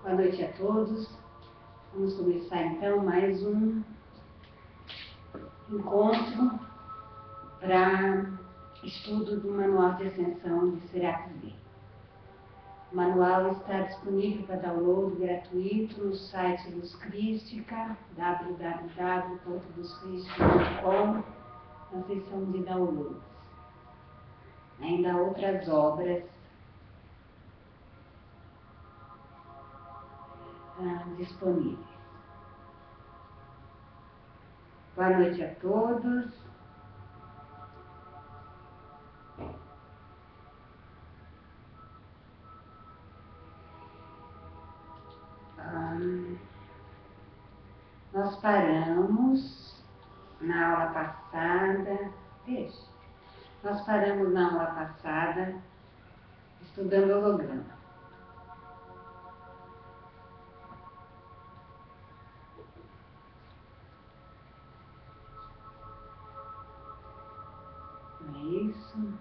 Boa noite a todos. Vamos começar então mais um encontro para estudo do Manual de Ascensão de Serapis Bey. O manual está disponível para download gratuito no site Luz Crística, www.luzcristica.com, na seção de downloads. Ainda há outras obras disponíveis. Boa noite a todos. Nós paramos na aula passada, nós paramos na aula passada estudando holograma. Não é isso?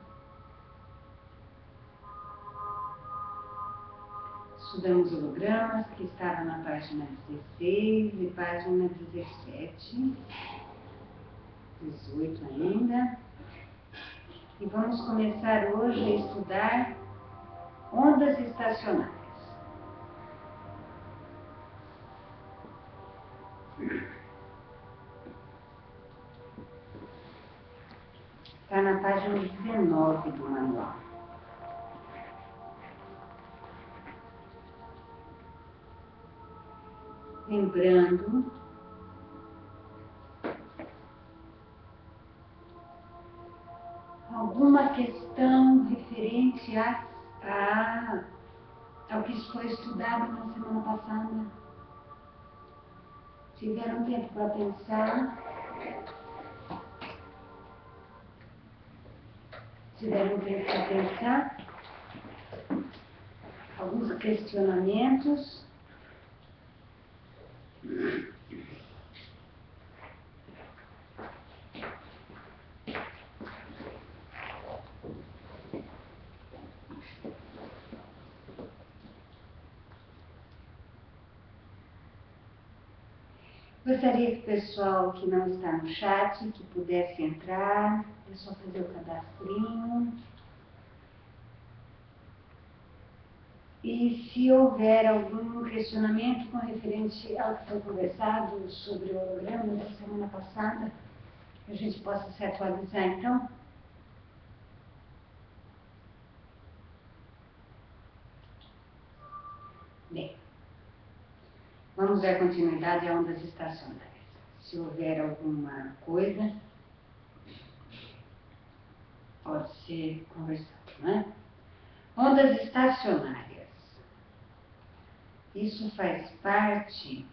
Estudamos hologramas, que estava na página 16 e página 17, 18 ainda. E vamos começar hoje a estudar ondas estacionárias. Está na página 19 do manual. Lembrando alguma questão referente ao que foi estudado na semana passada? Tiveram tempo para pensar? Tiveram tempo para pensar? Alguns questionamentos? Gostaria que o pessoal que não está no chat, que pudesse entrar, é só fazer o cadastrinho. E se houver algum questionamento com referente ao que foi conversado sobre o holograma da semana passada, que a gente possa se atualizar então. Bem, vamos dar continuidade a ondas estacionárias. Se houver alguma coisa, pode ser conversado, não é? Ondas estacionárias. Isso faz parte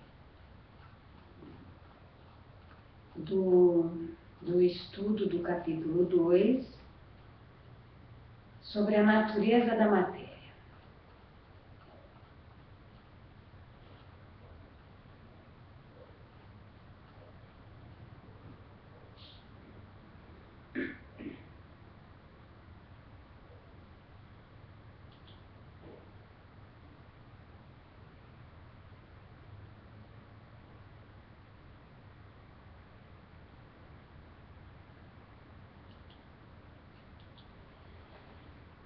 do estudo do capítulo 2 sobre a natureza da matéria.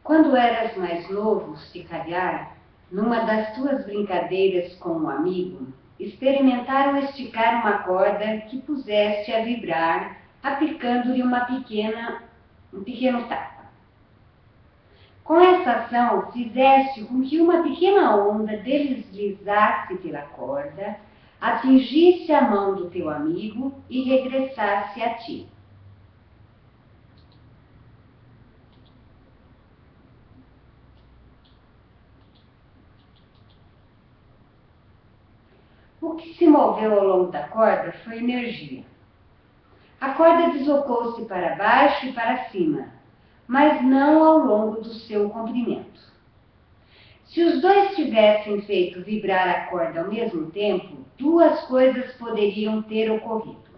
Quando eras mais novo, se calhar, numa das tuas brincadeiras com um amigo, experimentaram esticar uma corda que puseste a vibrar, aplicando-lhe um pequeno tapa. Com essa ação, fizeste com que uma pequena onda deslizasse pela corda, atingisse a mão do teu amigo e regressasse a ti. O que se moveu ao longo da corda foi energia. A corda deslocou-se para baixo e para cima, mas não ao longo do seu comprimento. Se os dois tivessem feito vibrar a corda ao mesmo tempo, duas coisas poderiam ter ocorrido.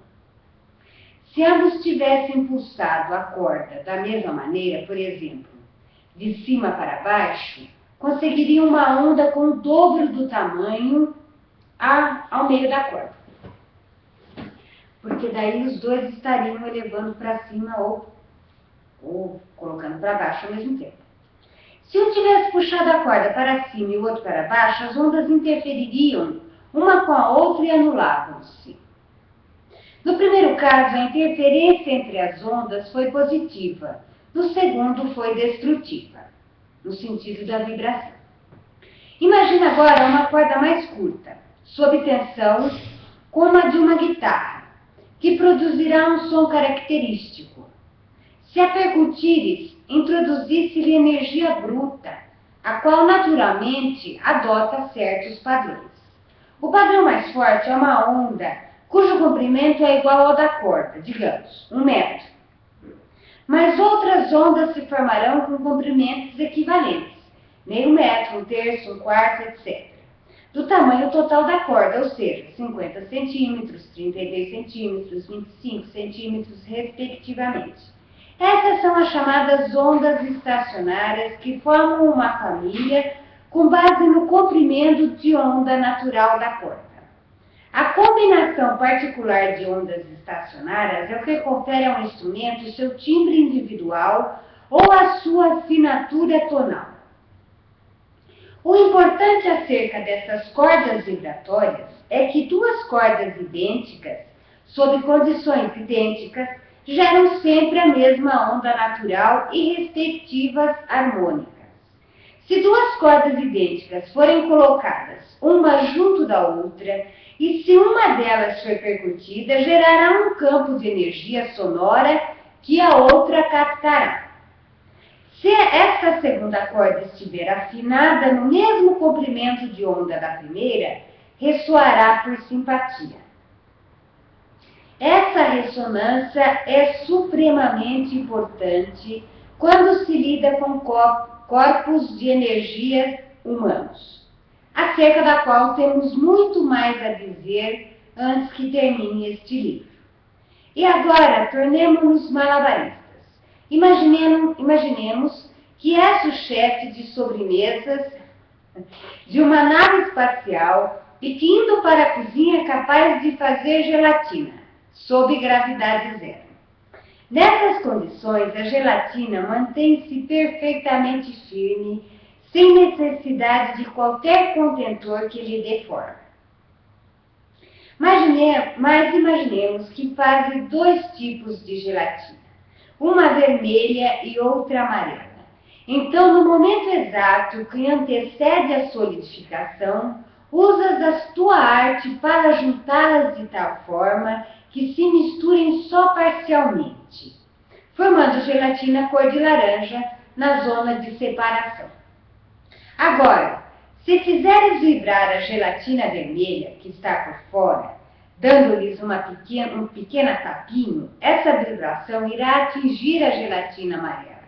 Se ambos tivessem pulsado a corda da mesma maneira, por exemplo, de cima para baixo, conseguiriam uma onda com o dobro do tamanho ao meio da corda. Porque daí os dois estariam elevando para cima ou colocando para baixo ao mesmo tempo. Se um tivesse puxado a corda para cima e o outro para baixo, as ondas interfeririam uma com a outra e anulavam-se. No primeiro caso, a interferência entre as ondas foi positiva. No segundo, foi destrutiva, no sentido da vibração. Imagina agora uma corda mais curta, sob tensão, como a de uma guitarra, que produzirá um som característico. Se a percutires, introduzisse-lhe energia bruta, a qual naturalmente adota certos padrões. O padrão mais forte é uma onda cujo comprimento é igual ao da corda, digamos, 1 metro. Mas outras ondas se formarão com comprimentos equivalentes, meio metro, 1/3, 1/4, etc. Do tamanho total da corda, ou seja, 50 centímetros, 33 centímetros, 25 centímetros, respectivamente. Essas são as chamadas ondas estacionárias, que formam uma família com base no comprimento de onda natural da corda. A combinação particular de ondas estacionárias é o que confere ao instrumento o seu timbre individual ou a sua assinatura tonal. O importante acerca dessas cordas vibratórias é que duas cordas idênticas, sob condições idênticas, geram sempre a mesma onda natural e respectivas harmônicas. Se duas cordas idênticas forem colocadas uma junto da outra, e se uma delas for percutida, gerará um campo de energia sonora que a outra captará. Se esta segunda corda estiver afinada no mesmo comprimento de onda da primeira, ressoará por simpatia. Essa ressonância é supremamente importante quando se lida com corpos de energia humanos, acerca da qual temos muito mais a dizer antes que termine este livro. E agora, tornemo-nos malabaristas. Imaginemos que és o chefe de sobremesas de uma nave espacial e que, indo para a cozinha, é capaz de fazer gelatina, sob gravidade zero. Nessas condições, a gelatina mantém-se perfeitamente firme, sem necessidade de qualquer contentor que lhe dê forma. Mas imaginemos que fazem dois tipos de gelatina, uma vermelha e outra amarela. Então, no momento exato que antecede a solidificação, usas da tua arte para juntá-las de tal forma que se misturem só parcialmente, formando gelatina cor de laranja na zona de separação. Agora, se fizeres vibrar a gelatina vermelha que está por fora, dando-lhes um pequeno tapinho, essa vibração irá atingir a gelatina amarela.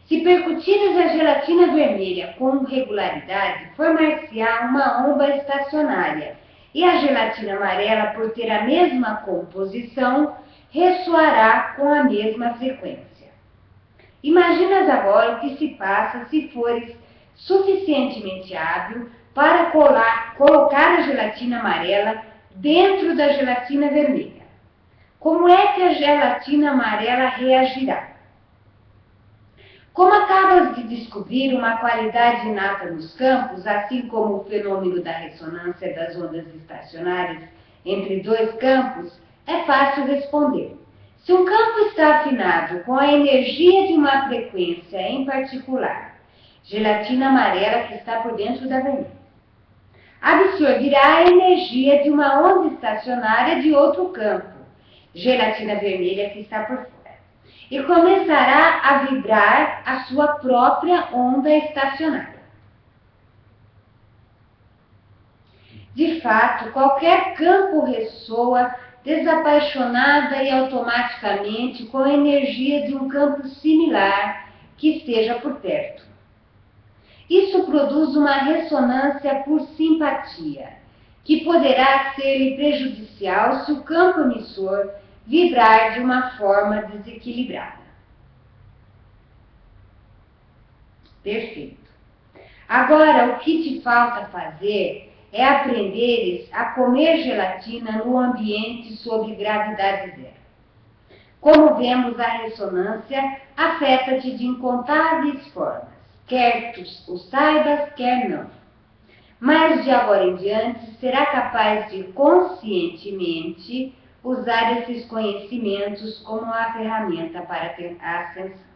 Se percutires a gelatina vermelha com regularidade, formar-se-á uma onda estacionária, e a gelatina amarela, por ter a mesma composição, ressoará com a mesma frequência. Imaginas agora o que se passa se fores suficientemente hábil para colocar a gelatina amarela dentro da gelatina vermelha. Como é que a gelatina amarela reagirá? Como acabas de descobrir uma qualidade inata nos campos, assim como o fenômeno da ressonância das ondas estacionárias entre dois campos, é fácil responder. Se um campo está afinado com a energia de uma frequência em particular, gelatina amarela que está por dentro da vermelha, absorverá a energia de uma onda estacionária de outro campo, gelatina vermelha que está por fora, e começará a vibrar a sua própria onda estacionária. De fato, qualquer campo ressoa desapaixonada e automaticamente com a energia de um campo similar que esteja por perto. Isso produz uma ressonância por simpatia, que poderá ser prejudicial se o campo emissor vibrar de uma forma desequilibrada. Perfeito. Agora, o que te falta fazer é aprenderes a comer gelatina no ambiente sob gravidade zero. Como vemos, a ressonância afeta-te de incontáveis formas, quer tu o saibas, quer não. Mas de agora em diante será capaz de conscientemente usar esses conhecimentos como uma ferramenta para a ascensão.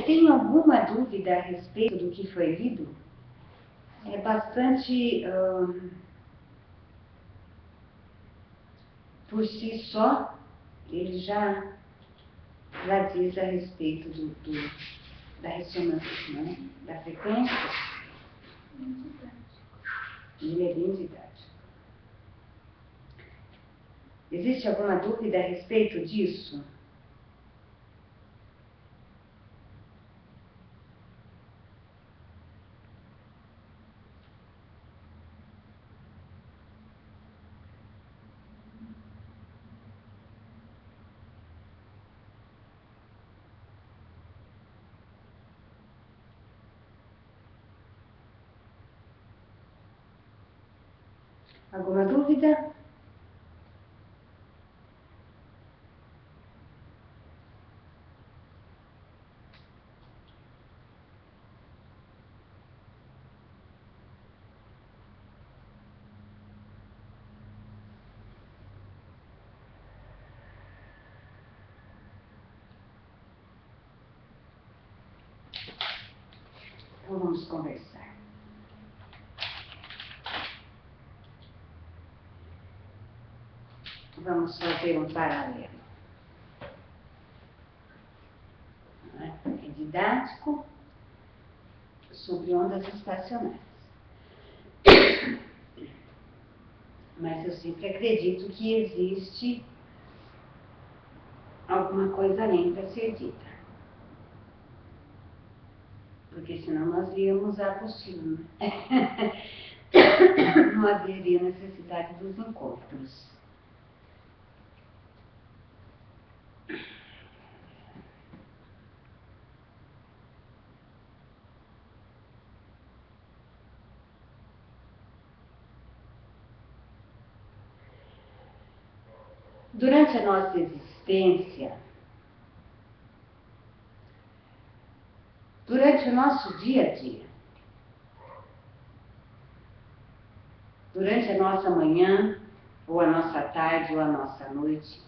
Tem alguma dúvida a respeito do que foi lido? É bastante, por si só, ele já diz a respeito da ressonância, né? Da frequência. Ele é bem didático. Existe alguma dúvida a respeito disso? Alguma dúvida? Então vamos conversar. Vamos fazer um paralelo. É didático sobre ondas estacionárias. Mas eu sempre acredito que existe alguma coisa além para ser dita. Porque senão nós líamos a apostila, né? Não haveria necessidade dos encontros. Durante a nossa existência, durante o nosso dia a dia, durante a nossa manhã, ou a nossa tarde, ou a nossa noite,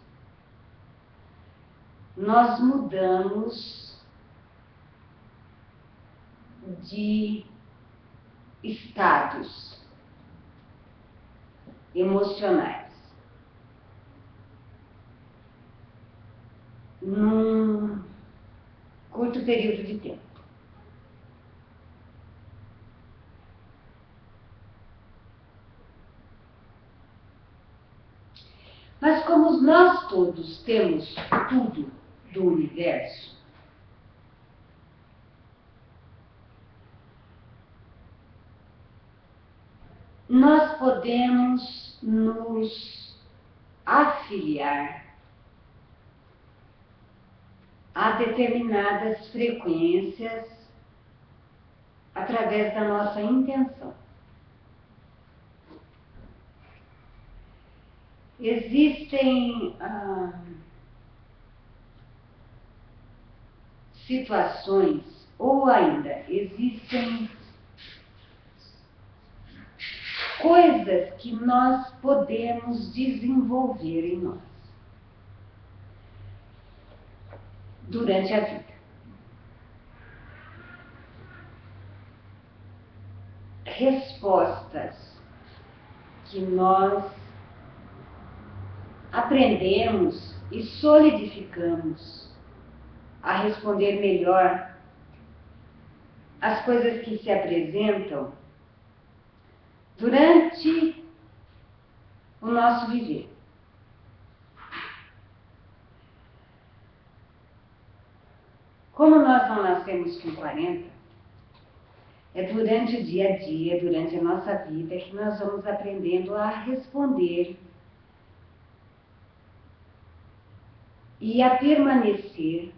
nós mudamos de estados emocionais num curto período de tempo. Mas como nós todos temos tudo do universo, nós podemos nos afiliar a determinadas frequências através da nossa intenção. Existem situações, ou ainda existem coisas que nós podemos desenvolver em nós durante a vida. Respostas que nós aprendemos e solidificamos a responder melhor às coisas que se apresentam durante o nosso viver. Como nós não nascemos com 40, é durante o dia a dia, durante a nossa vida, que nós vamos aprendendo a responder e a permanecer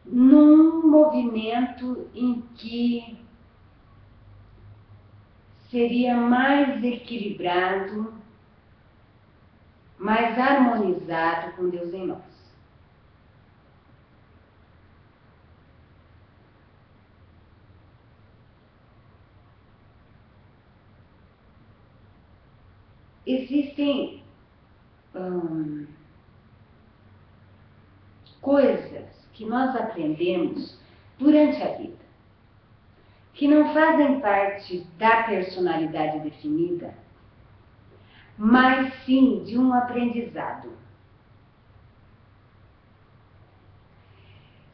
num movimento em que seria mais equilibrado, mais harmonizado com Deus em nós. Existem coisas que nós aprendemos durante a vida, que não fazem parte da personalidade definida, mas sim de um aprendizado.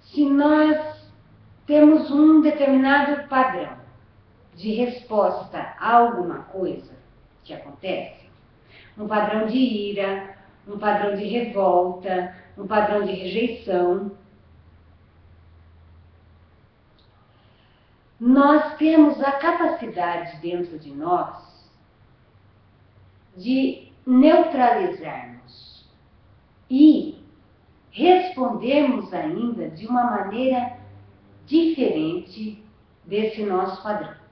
Se nós temos um determinado padrão de resposta a alguma coisa que acontece, um padrão de ira, um padrão de revolta, um padrão de rejeição, nós temos a capacidade dentro de nós de neutralizarmos e respondermos ainda de uma maneira diferente desse nosso padrão.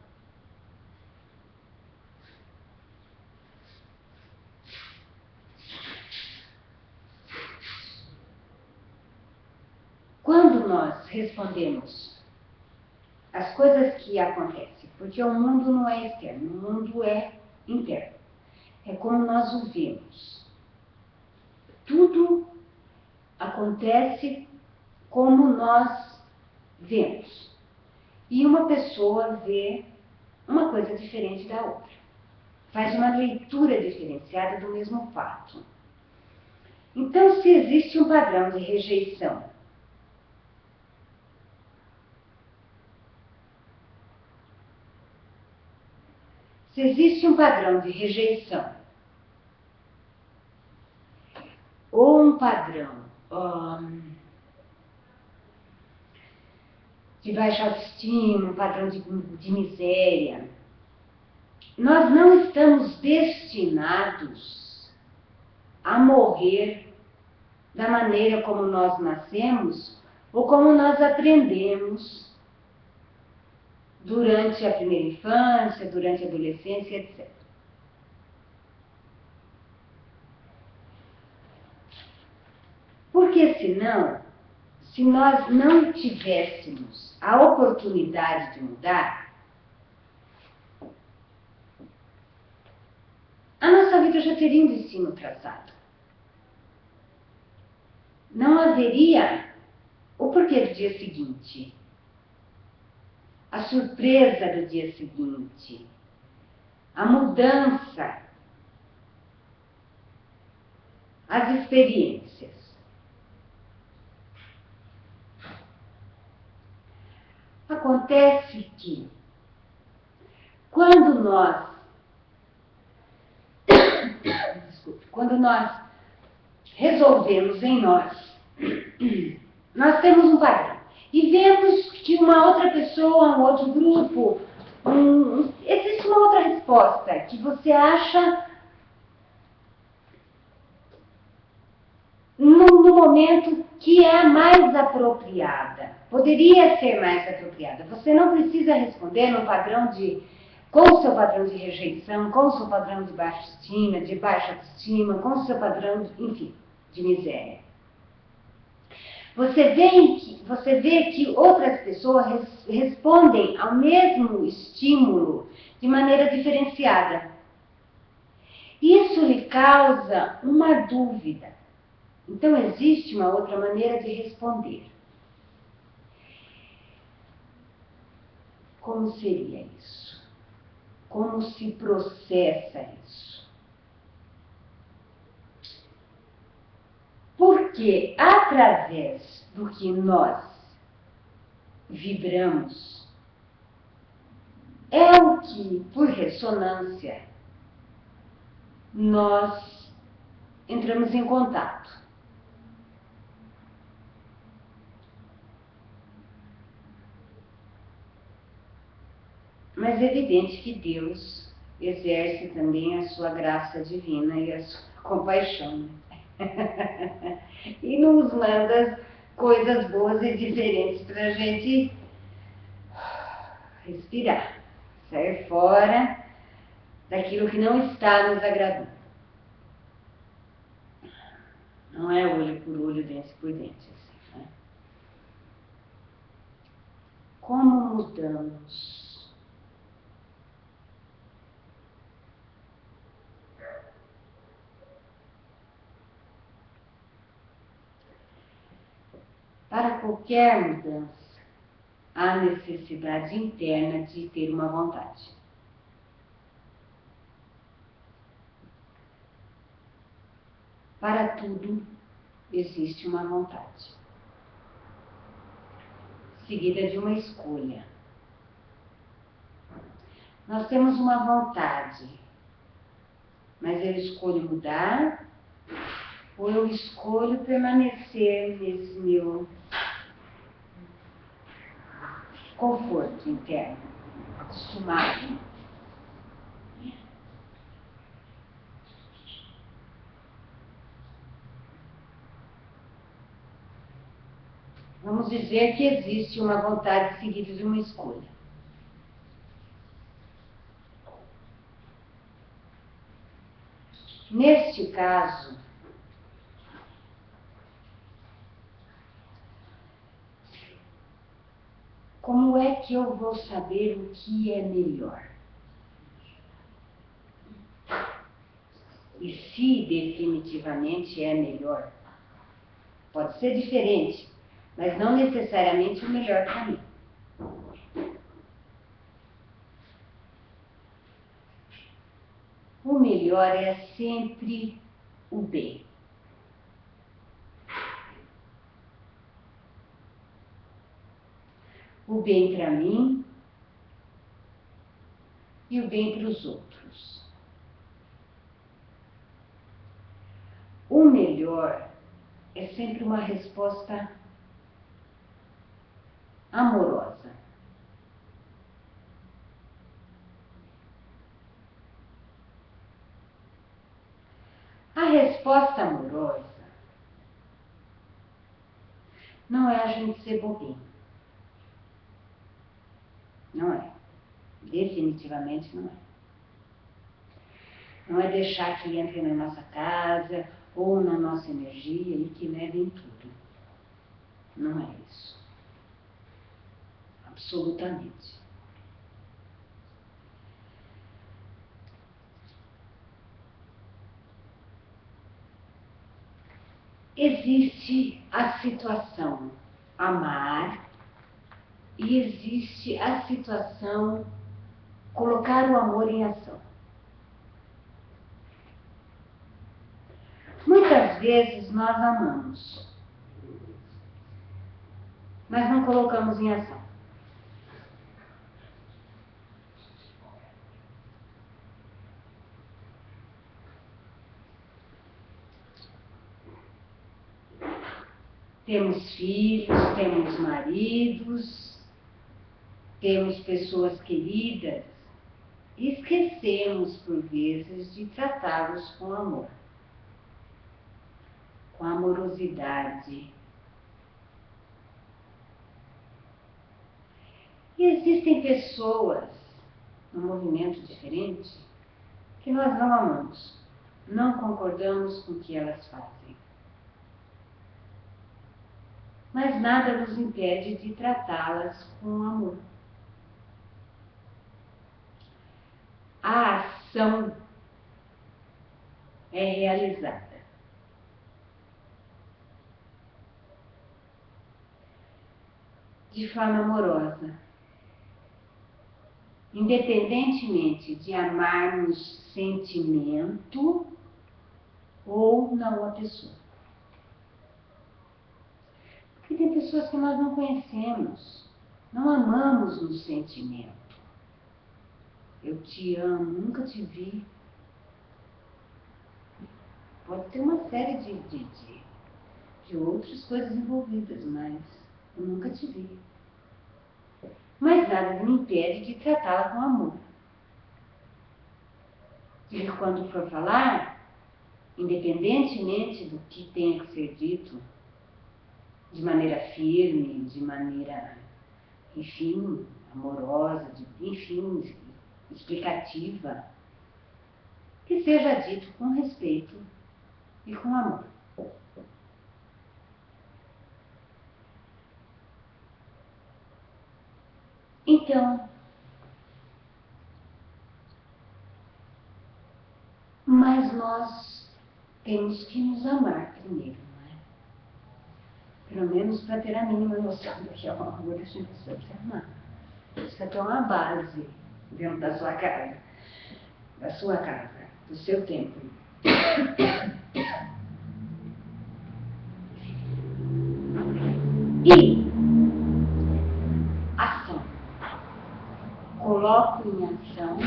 Quando nós respondemos as coisas que acontecem, porque o mundo não é externo, o mundo é interno. É como nós o vemos. Tudo acontece como nós vemos. E uma pessoa vê uma coisa diferente da outra. Faz uma leitura diferenciada do mesmo fato. Então, se existe um padrão de rejeição, ou um padrão de baixa autoestima, um padrão de miséria, nós não estamos destinados a morrer da maneira como nós nascemos ou como nós aprendemos durante a primeira infância, durante a adolescência, etc. Porque senão, se nós não tivéssemos a oportunidade de mudar, a nossa vida já teria um destino traçado. Não haveria o porquê do dia seguinte, a surpresa do dia seguinte, a mudança, as experiências. Acontece que, quando nós resolvemos em nós, nós temos um padrão. E vemos que uma outra pessoa, um outro grupo, existe uma outra resposta que você acha no momento que é a mais apropriada. Poderia ser mais apropriada. Você não precisa responder no padrão com o seu padrão de rejeição, com o seu padrão de baixa estima, de baixa autoestima, com o seu padrão, enfim, de miséria. Você vê que outras pessoas respondem ao mesmo estímulo de maneira diferenciada. Isso lhe causa uma dúvida. Então, existe uma outra maneira de responder. Como seria isso? Como se processa isso? Porque através do que nós vibramos, é o que, por ressonância, nós entramos em contato. Mas é evidente que Deus exerce também a sua graça divina e a sua compaixão. E nos manda coisas boas e diferentes para a gente respirar, sair fora daquilo que não está nos agradando. Não é olho por olho, dente por dente. Assim, né? Como mudamos? Para qualquer mudança, há necessidade interna de ter uma vontade. Para tudo existe uma vontade, seguida de uma escolha. Nós temos uma vontade, mas eu escolho mudar ou eu escolho permanecer nesse meu conforto interno, acostumado. Vamos dizer que existe uma vontade seguida de uma escolha. Neste caso, como é que eu vou saber o que é melhor? E se definitivamente é melhor? Pode ser diferente, mas não necessariamente o melhor para mim. O melhor é sempre o bem. O bem para mim e o bem para os outros. O melhor é sempre uma resposta amorosa. A resposta amorosa não é a gente ser bobinho. Não é. Definitivamente não é. Não é deixar que entre na nossa casa ou na nossa energia e que leve em tudo. Não é isso. Absolutamente. Existe a situação amar e existe a situação colocar o amor em ação. Muitas vezes nós amamos, mas não colocamos em ação. Temos filhos, temos maridos, temos pessoas queridas e esquecemos, por vezes, de tratá-los com amor, com amorosidade. E existem pessoas, num movimento diferente, que nós não amamos, não concordamos com o que elas fazem. Mas nada nos impede de tratá-las com amor. A ação é realizada. De forma amorosa. Independentemente de amarmos sentimento ou não a pessoa. Porque tem pessoas que nós não conhecemos, não amamos no sentimento. Eu te amo, nunca te vi. Pode ter uma série de outras coisas envolvidas, mas eu nunca te vi. mas nada me impede de tratá-la com amor. E quando for falar, independentemente do que tenha que ser dito, de maneira firme, de maneira, enfim, amorosa, enfim, explicativa, que seja dito com respeito e com amor. Então, mas nós temos que nos amar primeiro, não é? Pelo menos para ter a mínima noção do que é o amor, a gente precisa se amar. Isso é uma base dentro da sua casa, do seu templo. E ação. Coloco em ação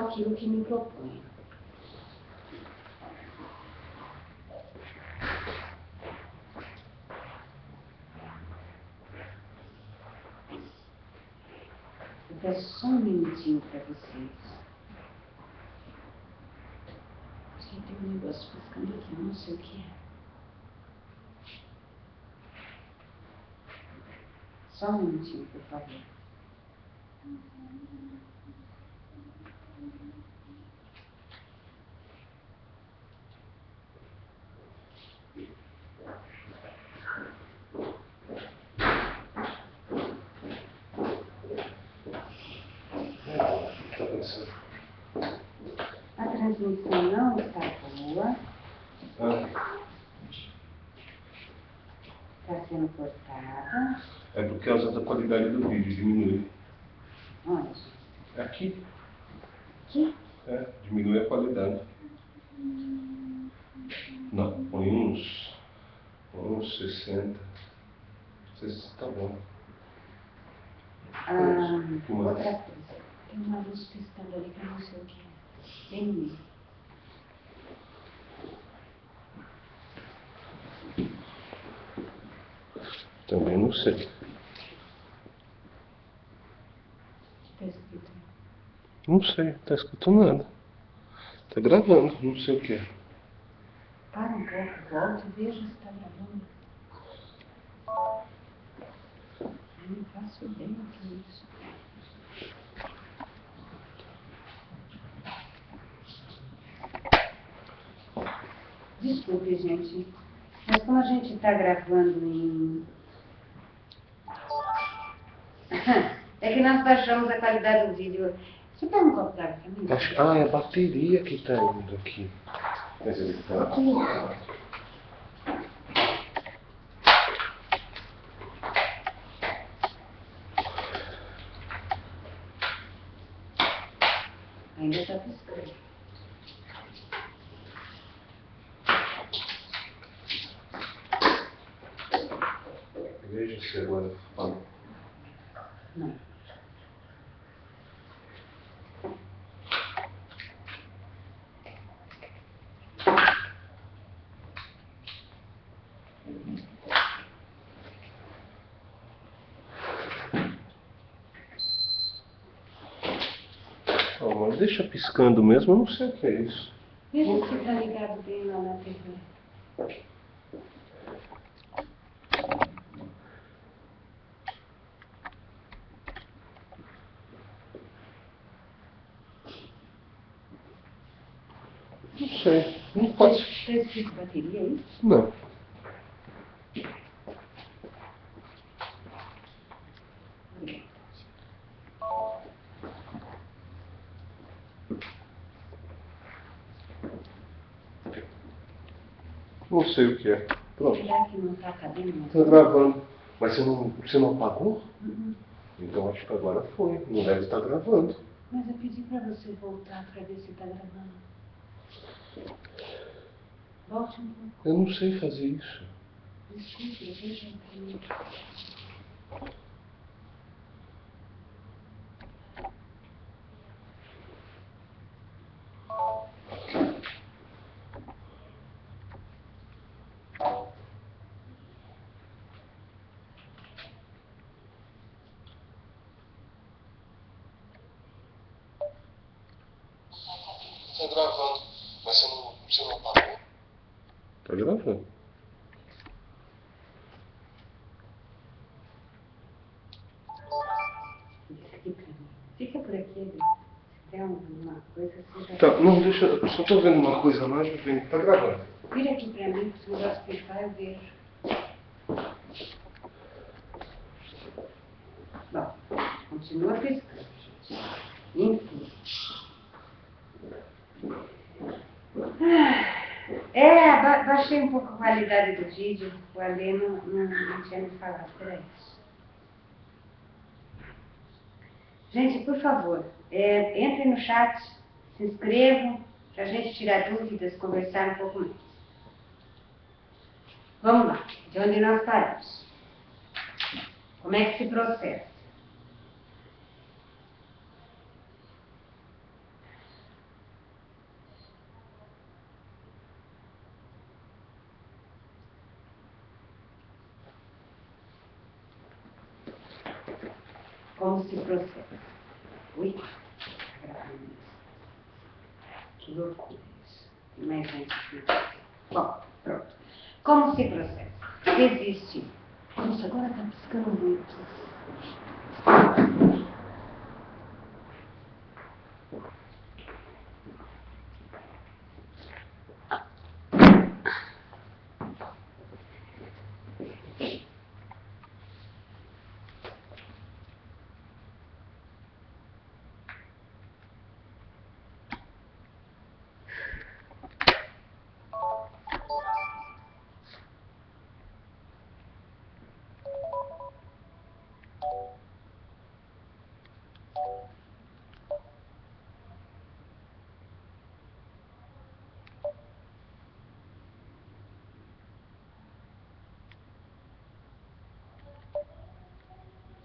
aquilo que me proponho. Eu peço só um minutinho para vocês. Porque tem um negócio piscando aqui, eu não sei o que é. Só um minutinho, por favor. A transmissão não está boa. Está sendo cortada. É por causa da qualidade do vídeo, diminui. Onde? Aqui. Aqui? Diminui a qualidade. Não, põe uns 60. 60 tá bom. Outra coisa. Tem uma luz piscando ali que eu não sei o que é. Bem mesmo. Também não sei. Está escrito? Não sei, tá escrito nada. Tá gravando, não sei o que é. Para um pouco, volta e veja se está gravando. Eu não faço ideia do que é isso. Desculpe, gente. Mas como a gente está gravando em... É que nós baixamos a qualidade do vídeo. Você pega um copo d'água para mim? É a bateria que tá indo aqui. Mas ele tá aqui. Ainda está piscando. Veja se agora fala. Não. Mas deixa piscando mesmo, eu não sei o que é isso. Veja se está ligado bem lá na TV. Não sei, não pode. Está escrito bateria aí? Não. Não sei o que é. Pronto. Será que não está cabendo? Tá gravando. Mas você não apagou? Uhum. Então acho que agora foi. Não deve estar gravando. Mas eu pedi para você voltar para ver se está gravando. Volte um pouco. Eu não sei fazer isso. Desculpe, eu vejo aqui. Tá gravando. Mas você não apagou? Tá gravando. Isso aqui pra mim. Fica por aqui, Adri. Se der alguma coisa, você já... Tá, não, deixa. Eu só tô vendo uma coisa lá, já vem. Tá gravando. Vira aqui pra mim, se o negócio piscar, eu vejo. Bom, continua piscando, gente. Enfim. Baixei um pouco a qualidade do vídeo. O Alê não tinha me falado para isso. Gente, por favor, entrem no chat, se inscrevam, para a gente tirar dúvidas, conversar um pouco mais. Vamos lá, de onde nós paramos? Como é que se processa? Como se processa? Ui, tá gravando isso. Que loucura isso. Tem mais gente aqui. Bom, pronto. Como se processa? Existe. Nossa, agora está piscando muito.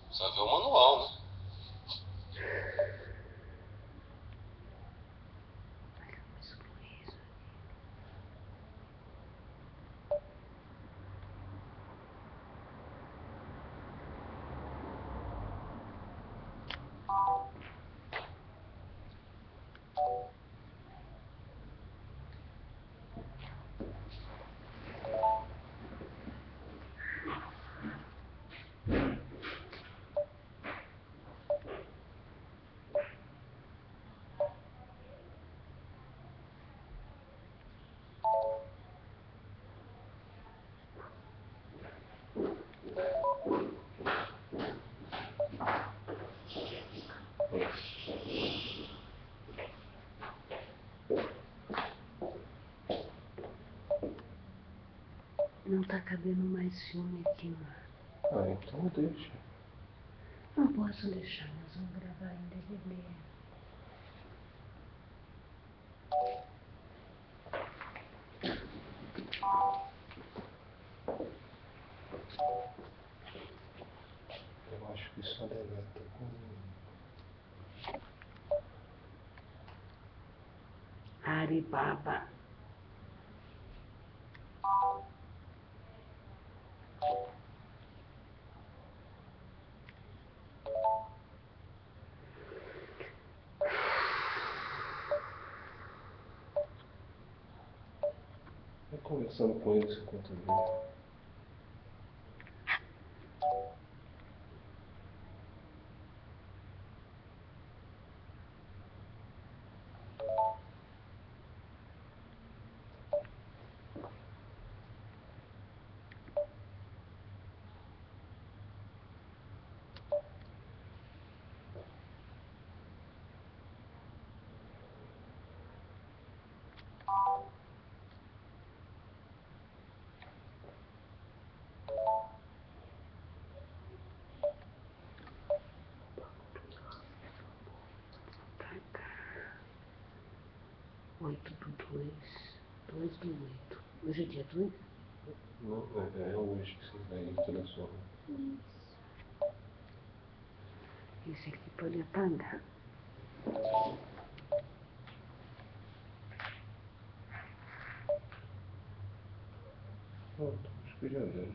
Precisa ver o manual, né? Não tá cabendo mais filme aqui, mano. Ah, então deixa. Não posso deixar, nós vamos gravar em DVD. Eu acho que isso deleta com... Aribaba. Eu conversando com eles enquanto eu... Oito do 2. 2/8. Hoje é dia 2? Não, é hoje que você vai entrar só. Esse aqui pode apagar. Pronto, acho que já deu.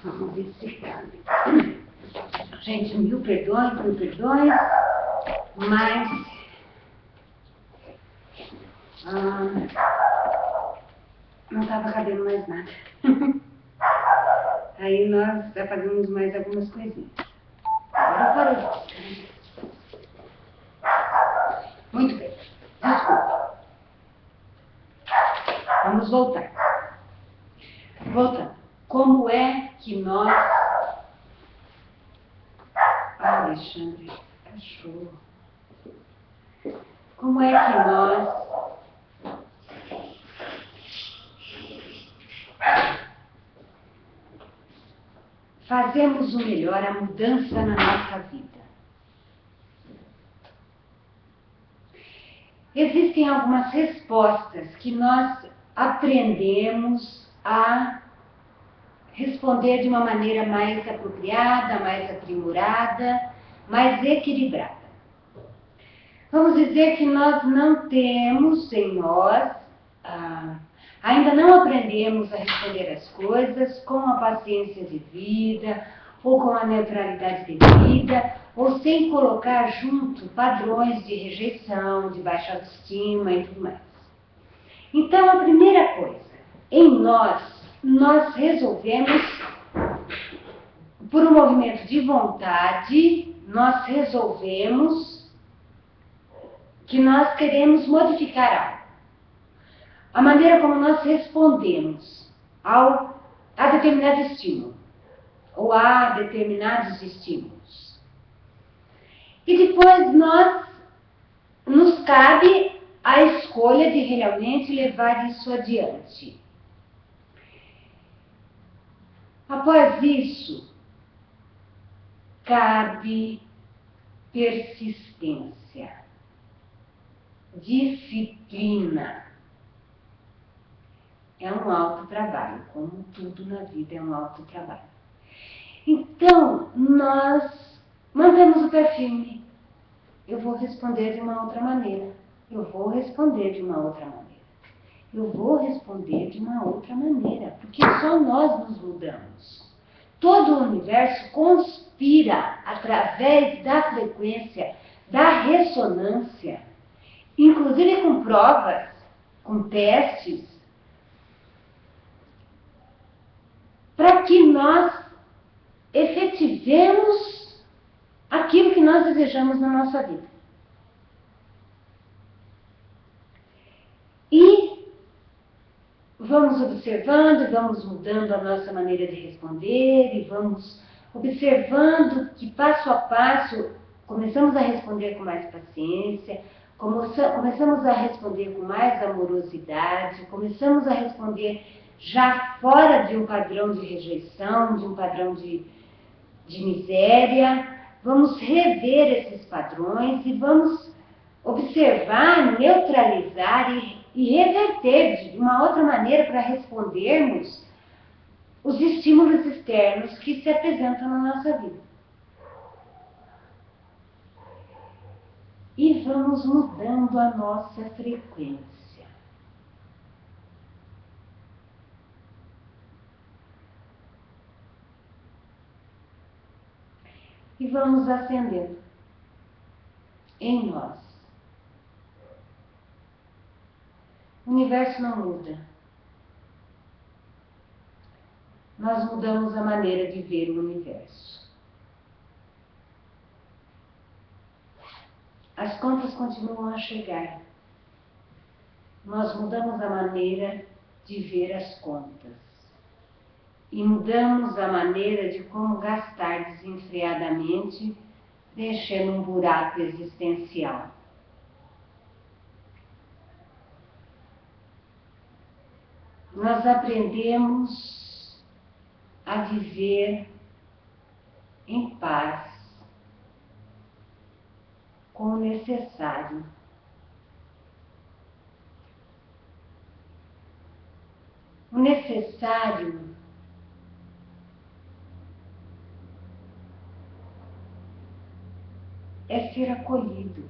Vamos ver se cabe. Gente, mil perdões, mas não estava cabendo mais nada. Aí nós já fazemos mais algumas coisinhas. Agora parou. Muito bem. Desculpa. Vamos voltar. Voltando. Como é que nós... Alexandre, cachorro. Como é que nós fazemos o melhor, a mudança na nossa vida? Existem algumas respostas que nós aprendemos a responder de uma maneira mais apropriada, mais aprimorada, mais equilibrada. Vamos dizer que nós não temos em nós, ainda não aprendemos a responder as coisas com a paciência devida, ou com a neutralidade devida, ou sem colocar junto padrões de rejeição, de baixa autoestima e tudo mais. Então, a primeira coisa, em nós resolvemos, por um movimento de vontade, nós resolvemos que nós queremos modificar algo. A maneira como nós respondemos a determinado estímulo, ou a determinados estímulos. E depois nos cabe a escolha de realmente levar isso adiante. Após isso, cabe persistência, disciplina. É um alto trabalho, como tudo na vida é um alto trabalho. Então, nós mantemos o pé firme. Eu vou responder de uma outra maneira. Eu vou responder de uma outra maneira. Eu vou responder de uma outra maneira, porque só nós nos mudamos. Todo o universo conspira através da frequência, da ressonância, inclusive com provas, com testes, para que nós efetivemos aquilo que nós desejamos na nossa vida. E vamos observando, vamos mudando a nossa maneira de responder e vamos observando que passo a passo começamos a responder com mais paciência, começamos a responder com mais amorosidade, começamos a responder já fora de um padrão de rejeição, de um padrão de miséria. Vamos rever esses padrões e vamos observar, neutralizar e reverter de uma outra maneira para respondermos os estímulos externos que se apresentam na nossa vida. E vamos mudando a nossa frequência. E vamos acendendo em nós. O universo não muda. Nós mudamos a maneira de ver o universo. As contas continuam a chegar. Nós mudamos a maneira de ver as contas. E mudamos a maneira de como gastar desenfreadamente, deixando um buraco existencial. Nós aprendemos a viver em paz com o necessário. O necessário é ser acolhido.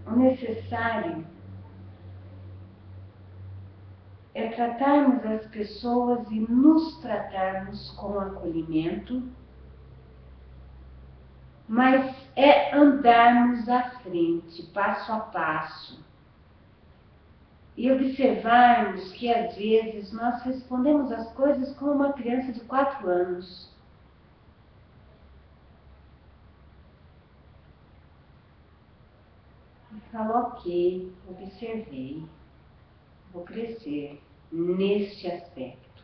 O necessário é tratarmos as pessoas e nos tratarmos com acolhimento, mas é andarmos à frente, passo a passo, e observarmos que às vezes nós respondemos as coisas como uma criança de 4 anos. E fala, ok, observei, vou crescer neste aspecto.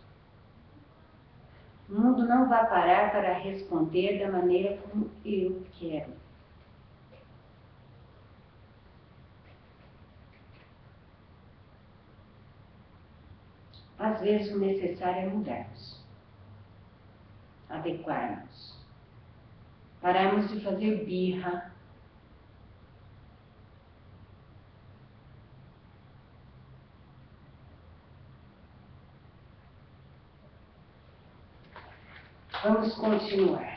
O mundo não vai parar para responder da maneira como eu quero. Às vezes o necessário é mudarmos, adequarmos, pararmos de fazer birra, vamos continuar.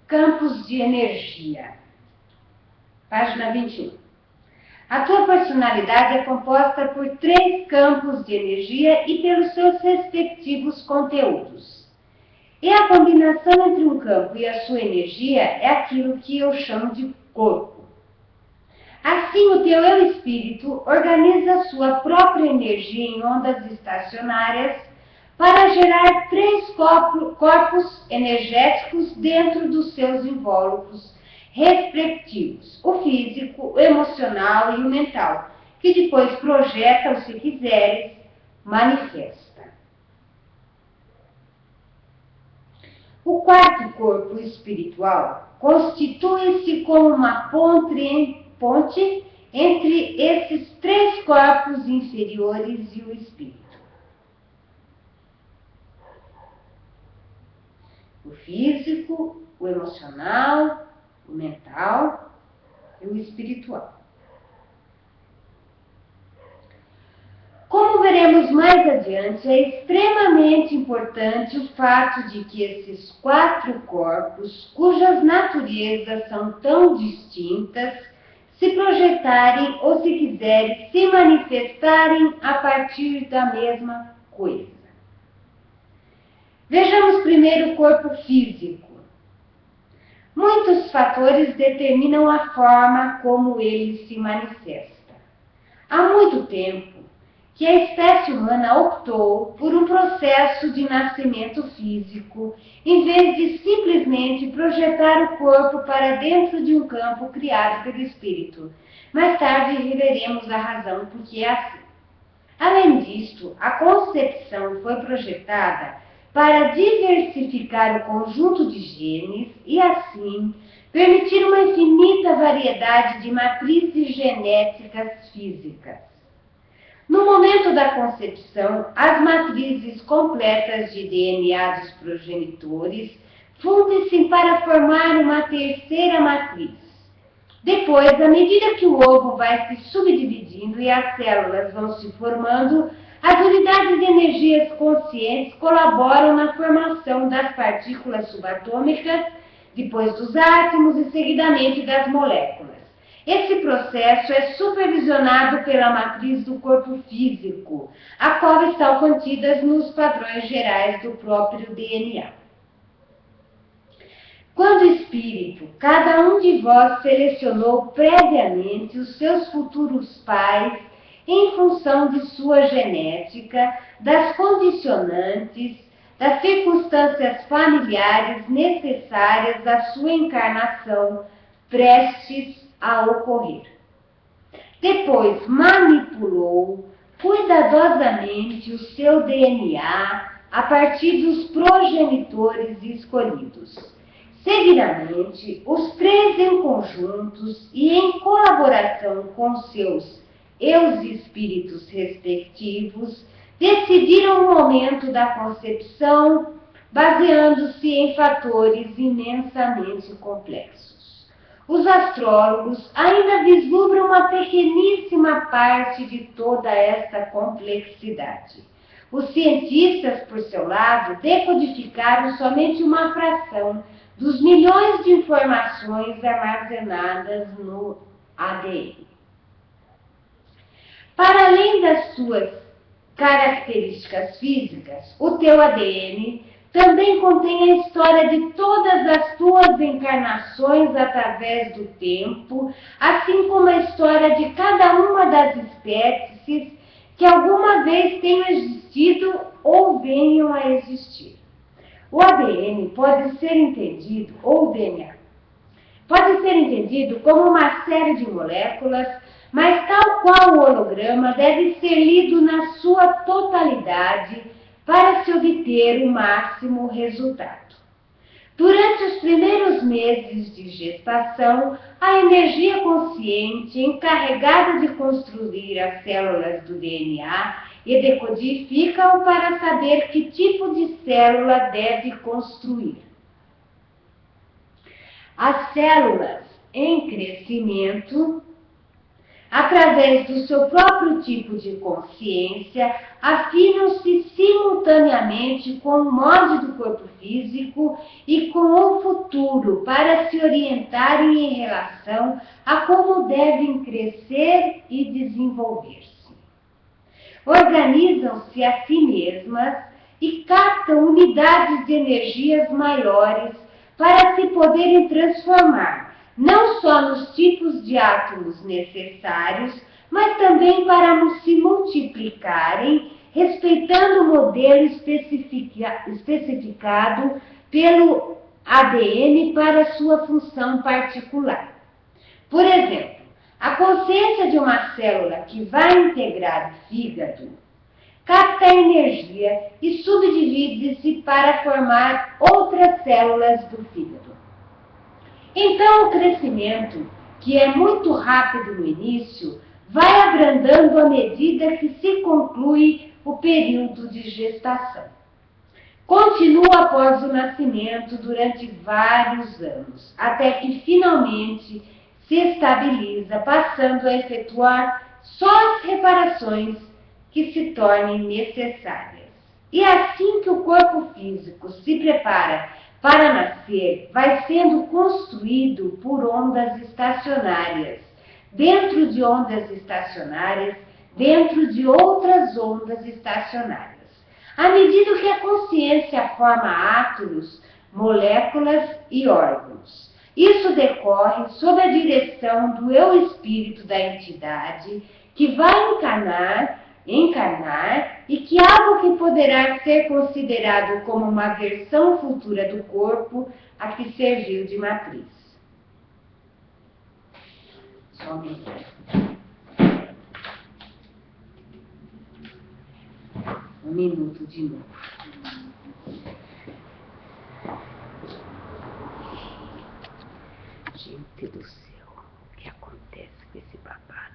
Campos de energia. Página 21. A tua personalidade é composta por 3 campos de energia e pelos seus respectivos conteúdos. E a combinação entre um campo e a sua energia é aquilo que eu chamo de corpo. Assim, o teu eu espírito organiza sua própria energia em ondas estacionárias para gerar 3 corpos energéticos dentro dos seus invólucros respectivos, o físico, o emocional e o mental, que depois projeta, ou se quiseres, manifesta. O 4º corpo espiritual constitui-se como uma ponte entre esses 3 corpos inferiores e o espírito. O físico, o emocional, o mental e o espiritual. Como veremos mais adiante, é extremamente importante o fato de que esses 4 corpos, cujas naturezas são tão distintas, se projetarem ou, se quiserem, se manifestarem a partir da mesma coisa. Vejamos primeiro o corpo físico. Muitos fatores determinam a forma como ele se manifesta. Há muito tempo que a espécie humana optou por um processo de nascimento físico, em vez de simplesmente projetar o corpo para dentro de um campo criado pelo espírito. Mais tarde reveremos a razão por que é assim. Além disto, a concepção foi projetada para diversificar o conjunto de genes e, assim, permitir uma infinita variedade de matrizes genéticas físicas. No momento da concepção, as matrizes completas de DNA dos progenitores fundem-se para formar uma terceira matriz. Depois, à medida que o ovo vai se subdividindo e as células vão se formando, as unidades de energias conscientes colaboram na formação das partículas subatômicas, depois dos átomos e seguidamente das moléculas. Esse processo é supervisionado pela matriz do corpo físico, a qual estão contidas nos padrões gerais do próprio DNA. Quando espírito, cada um de vós selecionou previamente os seus futuros pais em função de sua genética, das condicionantes, das circunstâncias familiares necessárias à sua encarnação prestes a ocorrer. Depois manipulou cuidadosamente o seu DNA a partir dos progenitores escolhidos. Seguidamente, os 3 em conjuntos e em colaboração com seus eus espíritos respectivos, decidiram o momento da concepção, baseando-se em fatores imensamente complexos. Os astrólogos ainda vislumbram uma pequeníssima parte de toda esta complexidade. Os cientistas, por seu lado, decodificaram somente uma fração dos milhões de informações armazenadas no ADN. Para além das suas características físicas, o teu ADN também contém a história de todas as tuas encarnações através do tempo, assim como a história de cada uma das espécies que alguma vez tenham existido ou venham a existir. O ADN pode ser entendido, ou o DNA, pode ser entendido como uma série de moléculas, mas tal qual o holograma deve ser lido na sua totalidade para se obter o máximo resultado. Durante os primeiros meses de gestação, a energia consciente encarregada de construir as células do DNA e decodifica-o para saber que tipo de célula deve construir. As células em crescimento, através do seu próprio tipo de consciência, afinam-se simultaneamente com o molde do corpo físico e com o futuro para se orientarem em relação a como devem crescer e desenvolver-se. Organizam-se a si mesmas e captam unidades de energias maiores para se poderem transformar, não só nos tipos de átomos necessários, mas também para se multiplicarem, respeitando o modelo especificado pelo ADN para sua função particular. Por exemplo, a consciência de uma célula que vai integrar o fígado capta a energia e subdivide-se para formar outras células do fígado. Então, o crescimento, que é muito rápido no início, vai abrandando à medida que se conclui o período de gestação. Continua após o nascimento durante vários anos, até que finalmente se estabiliza, passando a efetuar só as reparações que se tornem necessárias. E assim que o corpo físico se prepara para nascer, vai sendo construído por ondas estacionárias, dentro de ondas estacionárias, dentro de outras ondas estacionárias. À medida que a consciência forma átomos, moléculas e órgãos. Isso decorre sob a direção do eu espírito da entidade, que vai encarnar e que algo que poderá ser considerado como uma versão futura do corpo a que serviu de matriz. Só um minuto. Um minuto de novo. Gente do céu, o que acontece com esse babado?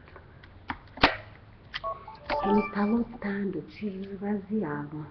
Ele está lotado, preciso esvaziá-lo.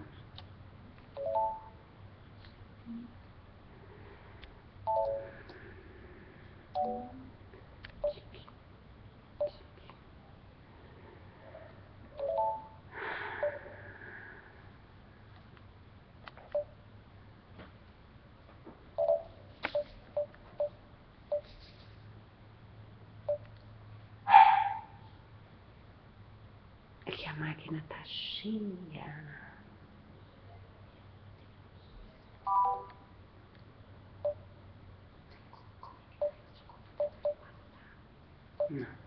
É que a máquina está cheia. Não.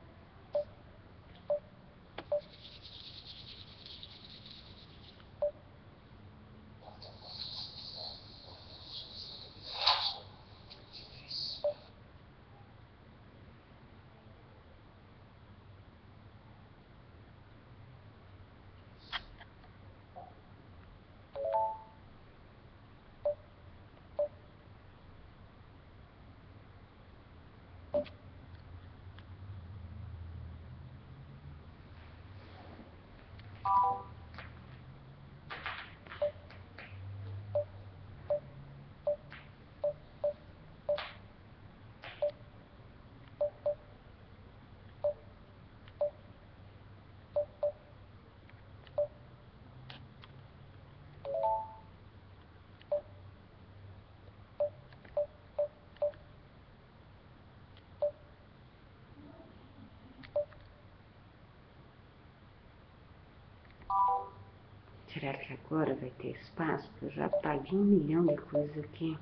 será que agora vai ter espaço? Porque eu já paguei 1 milhão de coisas aqui.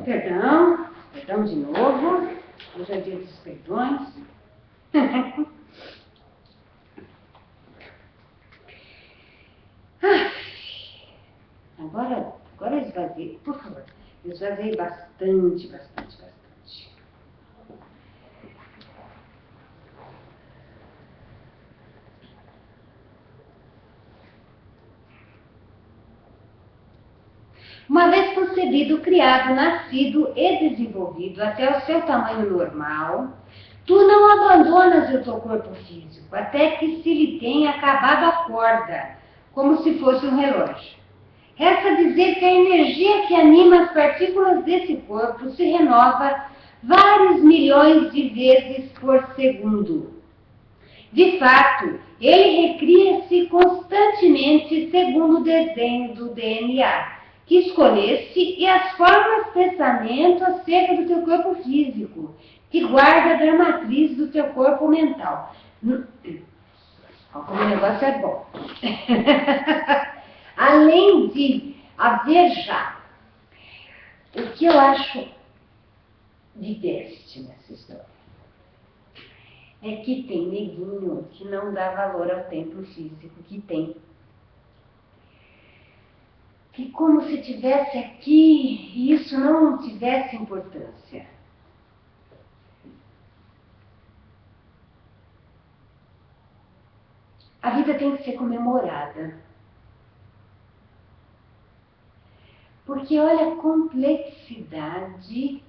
Perdão de novo. Hoje é dia dos perdões. Agora esvaziei, por favor. Esvaziei bastante. Uma vez concebido, criado, nascido e desenvolvido até o seu tamanho normal, tu não abandonas o teu corpo físico até que se lhe tenha acabado a corda, como se fosse um relógio. Resta dizer que a energia que anima as partículas desse corpo se renova vários milhões de vezes por segundo. De fato, ele recria-se constantemente segundo o desenho do DNA, que escolheste, e as formas de pensamento acerca do teu corpo físico, que guarda da matriz do teu corpo mental. Como o negócio é bom. Além de haver já, o que eu acho de best nessa história é que tem neguinho que não dá valor ao templo físico que tem. Que como se tivesse aqui e isso não tivesse importância. A vida tem que ser comemorada. Porque olha a complexidade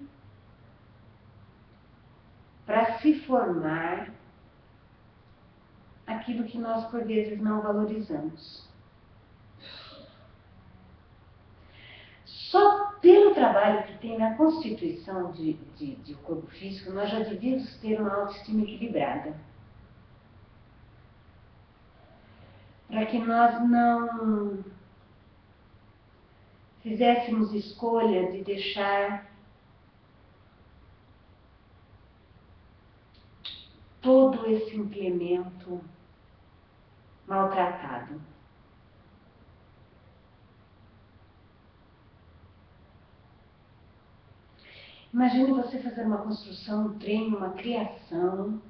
para se formar aquilo que nós por vezes não valorizamos. Só pelo trabalho que tem na constituição de corpo físico, nós já devíamos ter uma autoestima equilibrada. Para que nós não fizéssemos escolha de deixar todo esse implemento maltratado. Imagine você fazer uma construção, um treino, uma criação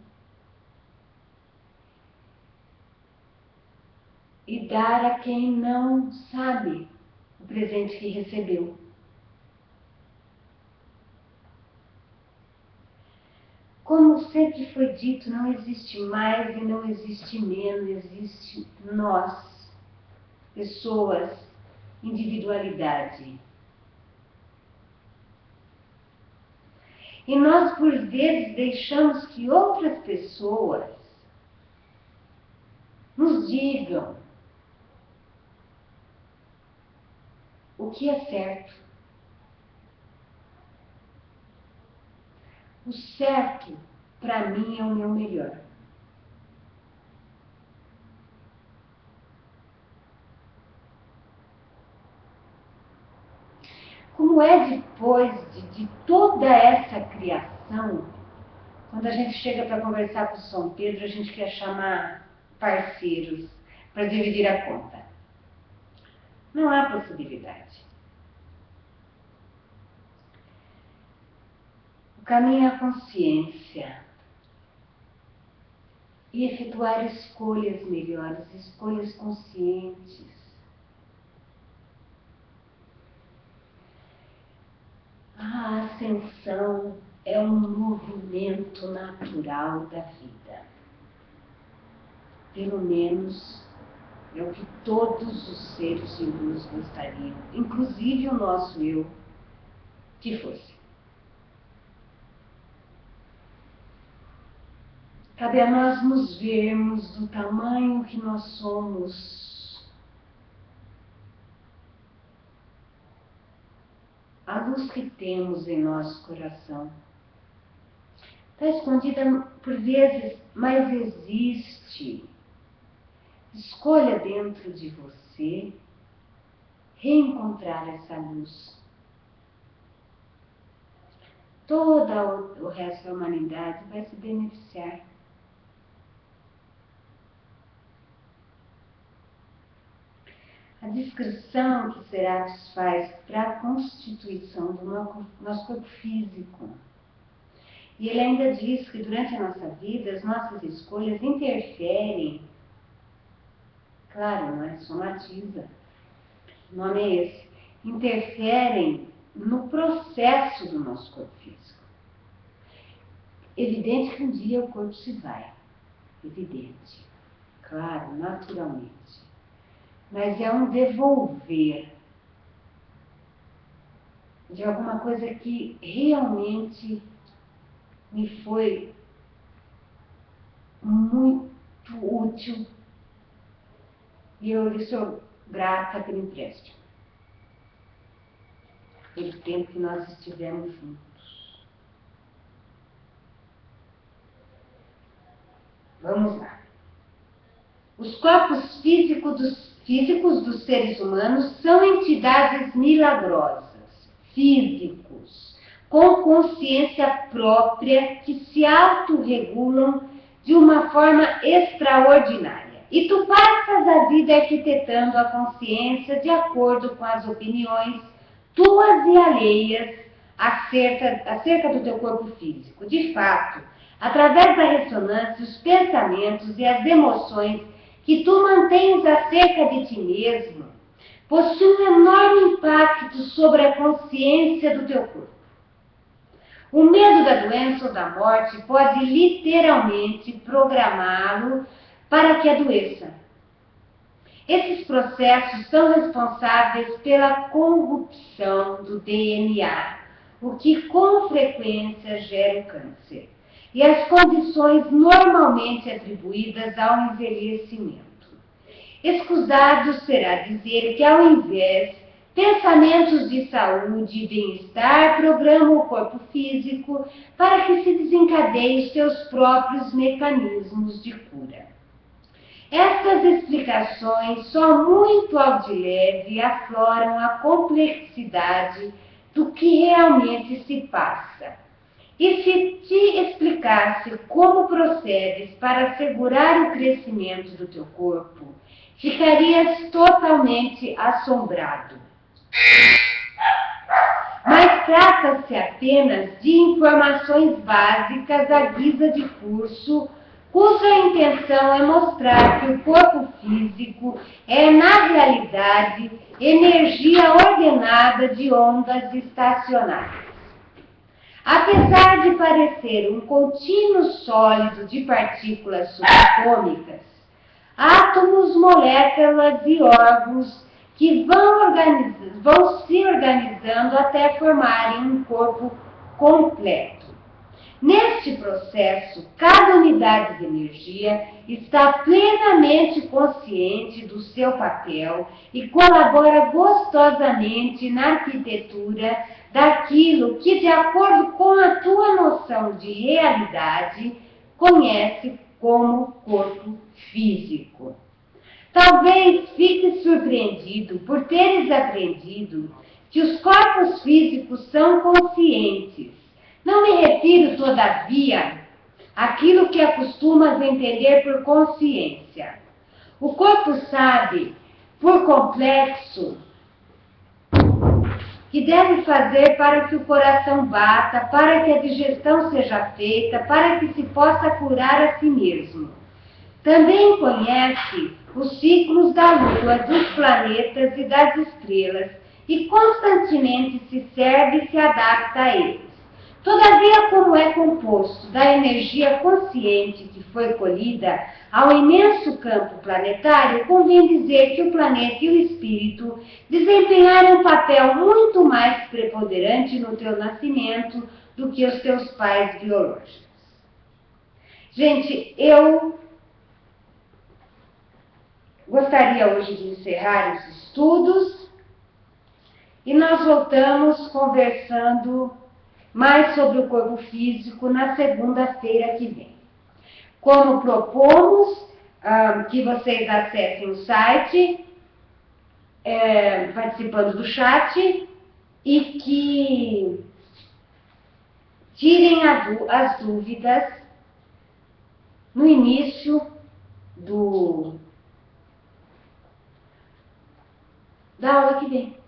e dar a quem não sabe o presente que recebeu. Como sempre foi dito, não existe mais e não existe menos, existe nós, pessoas, individualidade. E nós, por vezes, deixamos que outras pessoas nos digam o que é certo. O certo, para mim, é o meu melhor. Como é depois de toda essa criação, quando a gente chega para conversar com o São Pedro, a gente quer chamar parceiros para dividir a conta. Não há possibilidade. O caminho é a consciência. E efetuar escolhas melhores, escolhas conscientes. A ascensão é um movimento natural da vida. Pelo menos é o que todos os seres de luz gostariam, inclusive o nosso eu, que fosse. Cabe a nós nos vermos do tamanho que nós somos. A luz que temos em nosso coração está escondida por vezes, mas existe. Escolha dentro de você reencontrar essa luz. Toda o resto da humanidade vai se beneficiar. A descrição que Serapis faz para a constituição do nosso corpo físico. E ele ainda diz que durante a nossa vida as nossas escolhas interferem, claro, não é? Somatiza, o nome é esse, interferem no processo do nosso corpo físico. Evidente que um dia o corpo se vai, evidente, claro, naturalmente. Mas é um devolver de alguma coisa que realmente me foi muito útil e eu lhe sou grata pelo empréstimo, pelo tempo que nós estivemos juntos. Vamos lá. Os corpos físicos dos seres humanos são entidades milagrosas, físicos, com consciência própria que se autorregulam de uma forma extraordinária. E tu passas a vida arquitetando a consciência de acordo com as opiniões tuas e alheias acerca do teu corpo físico. De fato, através da ressonância, os pensamentos e as emoções que tu mantens acerca de ti mesmo possuem um enorme impacto sobre a consciência do teu corpo. O medo da doença ou da morte pode literalmente programá-lo para que adoeça. Esses processos são responsáveis pela corrupção do DNA, o que com frequência gera o câncer, e as condições normalmente atribuídas ao envelhecimento. Escusado será dizer que, ao invés, pensamentos de saúde e bem-estar programam o corpo físico para que se desencadeiem os seus próprios mecanismos de cura. Estas explicações, só muito ao de leve, afloram a complexidade do que realmente se passa. E se te explicasse como procedes para assegurar o crescimento do teu corpo, ficarias totalmente assombrado. Mas trata-se apenas de informações básicas à guisa de curso, cuja intenção é mostrar que o corpo físico é, na realidade, energia ordenada de ondas estacionárias. Apesar de parecer um contínuo sólido de partículas subatômicas, átomos, moléculas e órgãos que vão se organizando até formarem um corpo completo. Neste processo, cada unidade de energia está plenamente consciente do seu papel e colabora gostosamente na arquitetura daquilo que, de acordo com a tua noção de realidade, conhece como corpo físico. Talvez fiques surpreendido por teres aprendido que os corpos físicos são conscientes. Não me refiro, todavia, àquilo que acostumas entender por consciência. O corpo sabe, por complexo, que deve fazer para que o coração bata, para que a digestão seja feita, para que se possa curar a si mesmo. Também conhece os ciclos da Lua, dos planetas e das estrelas, e constantemente se serve e se adapta a eles. Todavia, como é composto da energia consciente que foi colhida ao imenso campo planetário, convém dizer que o planeta e o espírito desempenharam um papel muito mais preponderante no teu nascimento do que os teus pais biológicos. Gente, eu gostaria hoje de encerrar os estudos e nós voltamos conversando mais sobre o corpo físico na segunda-feira que vem. Como propomos que vocês acessem o site, participando do chat, e que tirem as dúvidas no início da aula que vem.